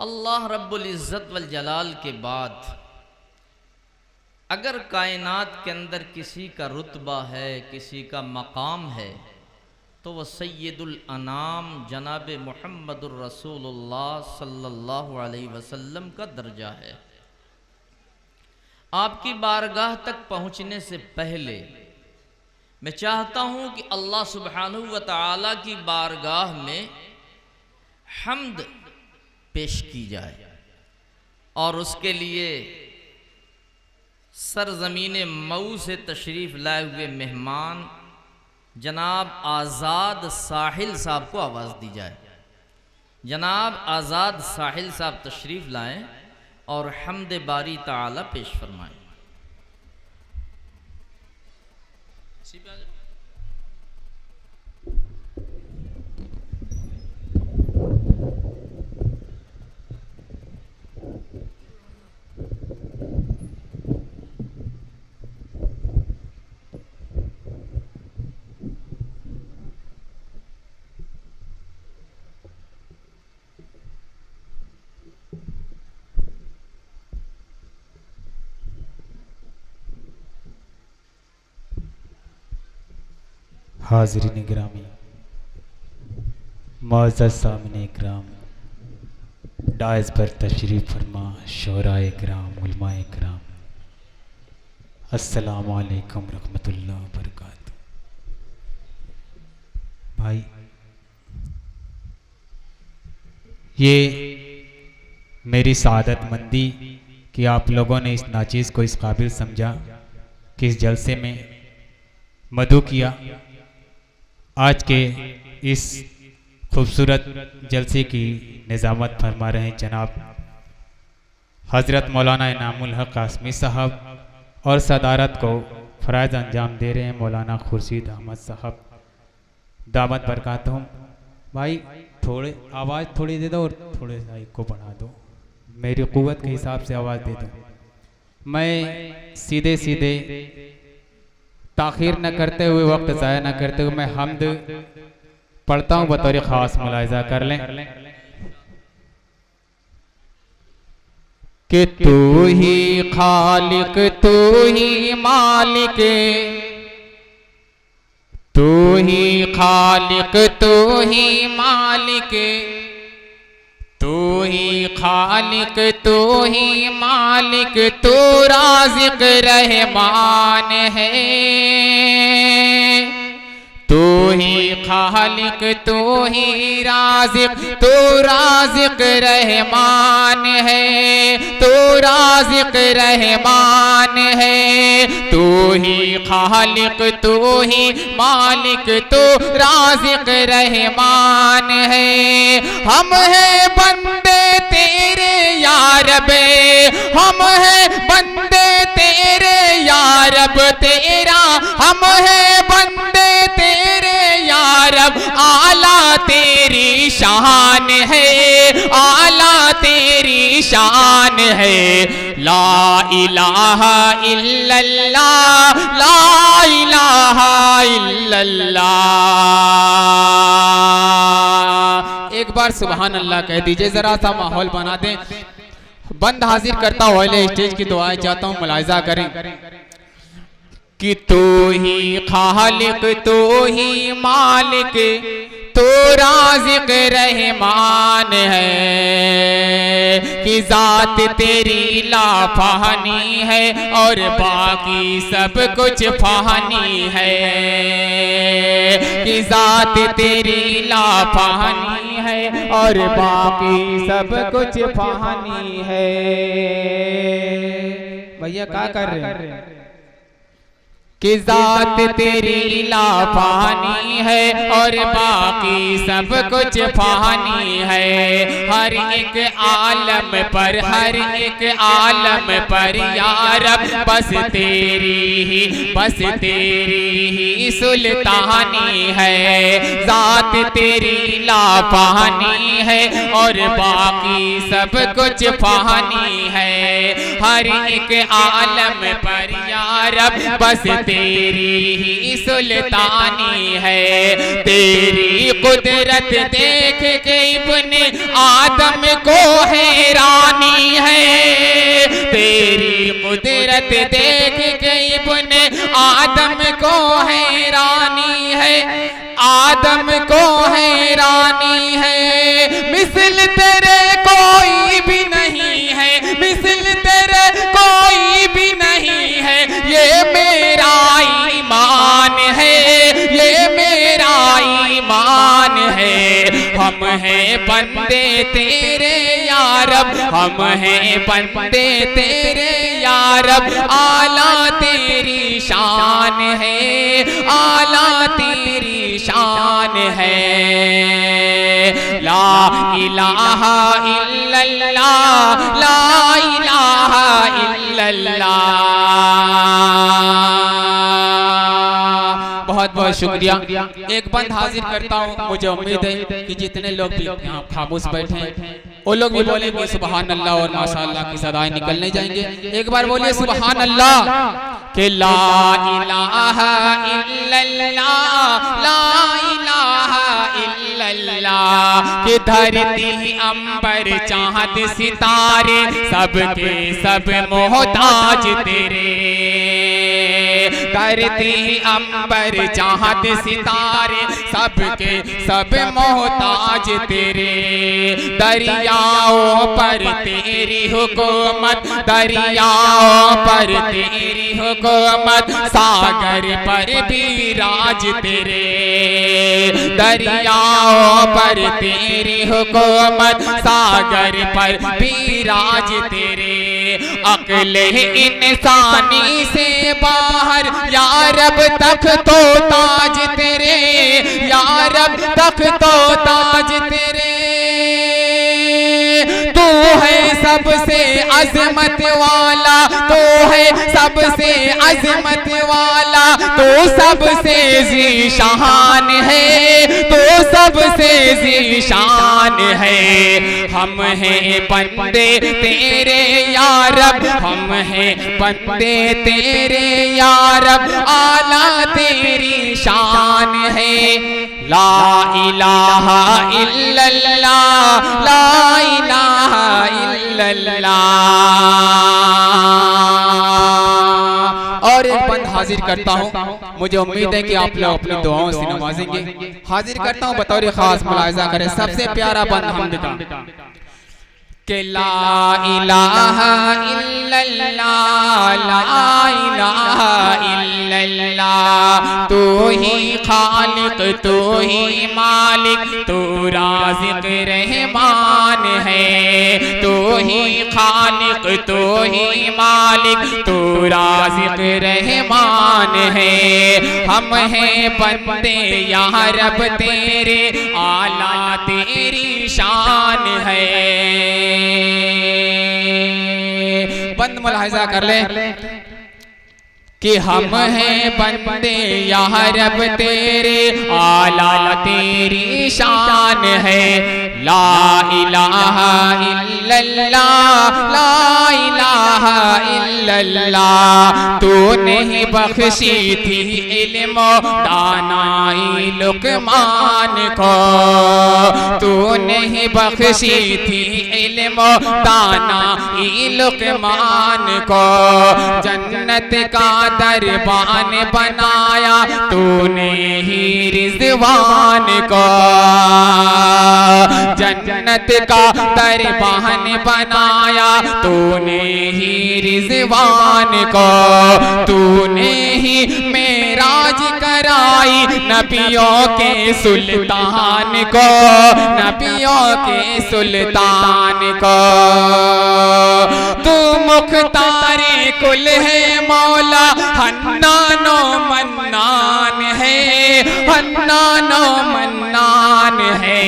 अल्लाह रब्बुल इज़्ज़त वल जलाल के बाद अगर कायनात के अंदर किसी का रुतबा है, किसी का मकाम है, तो वह सय्यदुल अनाम जनाब मुहम्मदुर रसूलुल्लाह सल्लल्लाहु अलैहि वसल्लम का दर्जा है। आपकी बारगाह तक पहुँचने से पहले मैं चाहता हूँ कि अल्लाह सुब्हानहू व तआला की बारगाह में हम्द पेश की जाए और उसके लिए सरज़मीन मऊ से तशरीफ़ लाए हुए मेहमान जनाब आज़ाद साहिल साहब को आवाज़ दी जाए। जनाब आज़ाद साहिल साहब तशरीफ़ लाएं और हम्द बारी ताला पेश फरमाएं। हाज़रीन गिरामी, मुअज़्ज़ज़ सामने किराम, डाइज़ पर तशरीफ़ फरमा शोराए किराम, उलमाए किराम, अस्सलामु अलैकुम रहमतुल्लाहि व बरकातुहू। भाई, ये मेरी सआदतमंदी कि आप लोगों ने इस नाचीज़ को इस काबिल समझा कि इस जलसे में मदू किया। आज के इस खूबसूरत जलसे की निज़ामत फरमा रहे हैं जनाब हज़रत मौलाना इनामुल हक कासमी साहब और सदारत को फ़राइज़ अंजाम दे रहे हैं मौलाना खुर्शीद अहमद साहब, दामत बरकातहुम। भाई थोड़े आवाज़ थोड़ी दे दो और थोड़े सा को बढ़ा दो, मेरी क़ुव्वत के हिसाब से आवाज़ दे दो। मैं सीधे सीधे ताख़ीर न करते हुए, वक्त ज़ाया न करते हुए मैं हम्द पढ़ता हूँ बतौर ख़ास, मुलाहिज़ा कर लें कि तू ही खालिक, तू ही मालिक, तू ही खालिक, तू ही मालिक, तू ही खालिक, तू ही मालिक, तू राज़िक़ रहमान है। तू ही खालिक, तू ही राज़िक़, तू राज़िक़ रहमान है, तू राज़िक़ रहमान है। तू ही खालिक, तू ही मालिक, तू राज़िक़ रहमान है। हम हैं बंदे तेरे या रब, हम हैं बंदे तेरे या रब तेरा, हम हैं बंदे तेरे या रब। आला तेरी शान है, आला तेरी शान है। ला इलाहा इल्लल्लाह, ला इलाहा इल्लल्लाह। एक बार सुभान अल्लाह कह दीजिए, जरा सा माहौल बना दें। बंद हाजिर करता हुआ स्टेज की दुआएं चाहता हूँ, मुलाहिज़ा करें कि तू ही खालिक, तू ही मालिक, तू राज़िक़ रहमान है। कि ज़ात तेरी लाफ़ानी है और बाकी सब कुछ फ़ानी है। कि ज़ात तेरी लाफ़ानी है और बाकी सब कुछ फ़ानी है। भैया क्या कर रहे हैं? कि ज़ात तेरी लाफ़ानी है और बाकी सब कुछ फ़ानी है। हर एक आलम पर, हर एक आलम पर या रब बस तेरी ही, बस तेरी ही सुल्तानी है। ज़ात तेरी लाफ़ानी है और बाकी सब कुछ फ़ानी है। हर एक आलम पर या रब बस तेरी ही सुल्तानी है। तेरी कुदरत देख के इब्ने आदम को हैरानी है, तेरी कुदरत देख के इब्ने आदम को हैरानी है, आदम को हैरानी है। मिस्ल तेरे कोई भी नहीं है, मिस्ल तेरे कोई भी नहीं है, ये मेरा ईमान है, ये मेरा ईमान है। हम हैं बंदे तेरे या रब, हम हैं बंदे तेरे या रब, आला तेरी शान है, आला तेरी शान है। ला इलाहा इल्लल्लाह, ला इलाहा इल्लल्लाह। बहुत बहुत शुक्रिया। एक बंद हाजिर करता हूँ, मुझे उम्मीद है कि जितने लोग भी यहाँ खामोश बैठे हैं वो लोग भी बोलेंगे सुबहान अल्लाह और माशाअल्लाह की सदाएं निकलने जाएंगे। एक बार बोलिए सुबहान अल्लाह के ला इलाहा इल्लल्लाह, ला इलाहा इल्लल्लाह। कि धरती अंबर चांद सितारे सबके सब मोहताज तेरे, धरती अंबर चांद सितारे सबके सब मोहताज तेरे। दरियाओं पर तेरी हुकूमत, दरियाओं पर तेरी हुकूमत, सागर पर भी राज तेरे। दरियाओं पर तेरी हुकूमत, सागर पर भी राज तेरे। अक्ल इंसानी से बाहर या रब तक तो ताज तेरे, या रब तक तो ताज तेरे। तू है सबसे अजमत वाला, तू है सबसे अजमत वाला, तू सबसे ज़ीशान है, तू सबसे ज़ीशान है। हम हैं बंदे तेरे या रब, हम हैं बंदे तेरे या रब, आला तेरी शान है। ला इलाहा इल्लल्लाह, ला इलाहा इल्लल्लाह। और एक बंद हाजिर करता हूँ, मुझे उम्मीद है कि आप लोग अपनी दुआओं से नवाजेंगे। हाजिर करता हूँ बतौर खास मुलाहिजा करें सबसे प्यारा बंद हमद का कि ला इलाहा इल्लल्लाह, ला इलाहा इल्लल्लाह। तू ही खालिक, तू ही मालिक, तू राज़िक रहमान है। तू ही खालिक, तू ही मालिक, तू राज़िक रहमान है। हम हैं बंदे या रब तेरे, आला तेरी शान है। बंद मुलाहिजा कर ले कि हम हैं बंदे या रब तेरे, आला तेरी शान है। ला इलाहा इल्लल्लाह, ला इलाहा इल्लल्लाह। तूने ही बख्शी थी इल्म दानाई लुकमान को, तूने ही बख्शी थी इल्म दानाई लुकमान को। जन्नत का दरबान बनाया तूने ही रिज़वान को, जन्नत का दरबान बनाया तूने ही रिज़वान को। तूने ही मेराज कराई नबियों के सुल्तान को, नबियों के सुल्तान को। तू मुख्तारे कुल है मौला, हन्नानो मन्नान है, हन्नानो मन्नान है।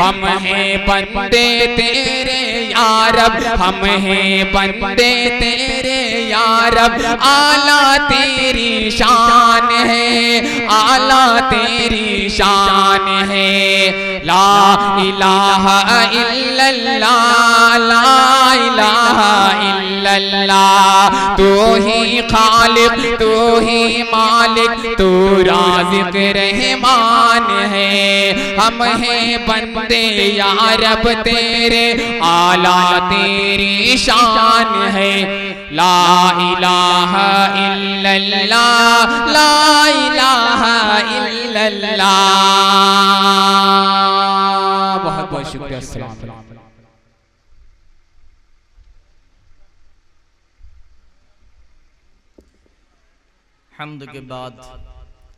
हम हैं बंदे तेरे या रब, हम हैं बंदे तेरे या रब, आला तेरी शान है, आला तेरी शान है। ला इलाहा इल्लल्लाह, ला इलाहा इल्लल्लाह। तू ही खालिक, तू ही मालिक, तू राज़िक रहमान है। हम हैं बंदे या रब तेरे, आला तेरी शान है। ला इलाहा इल्लल्लाह, ला इलाहा इल्लल्लाह। बहुत बहुत शुक्रिया। अस्सलाम वालेकुम। हम्द के बाद